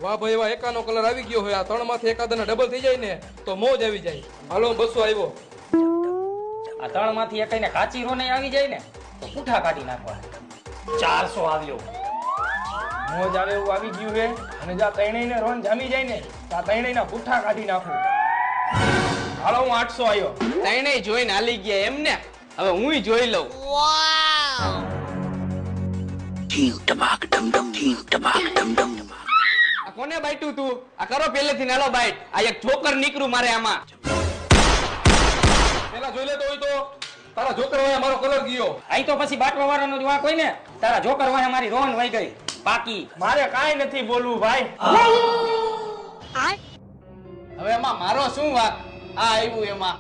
વાહ ભાઈ વાહ, એકાનો કલર આવી ગયો હોય. આ 3 માંથી એકાદાના ડબલ થઈ જાય ને તો મોજ આવી જાય. હાલો 200 આવ્યો. આ 3 માંથી એકાઈને કાચી રો નહીં આવી જાય ને તો પૂઠા કાઢી નાખવા. 400 આવ્યો. મોજ આવે એવું આવી ગયું છે અને જા ત્રણેયને રોન જામી જાય ને તા ત્રણેયના પુઠ્ઠા કાઢી નાખું. હાલો હું 800 આવ્યો. ત્રણેય જોઈને હાલી ગયા એમ ને. હવે હુંય જોઈ લઉં. આ કોને બાઈટું તું? આ કરો પહેલેથી નાલો બાઈટ. આ એક જોકર નીકળું મારે આમાં. પેલા જોઈ લેતો હોય તો તારા જોકર વાય મારો કલર ગયો. આઈ તો પછી બાટવા વાળાનો જ વાંક હોય ને. તારા જોકર વાહે મારી રોન વહી ગઈ. બાકી મારે કાંઈ નથી બોલવું ભાઈ. હવે એમાં મારો શું વાંક? આ આવ્યું એમાં.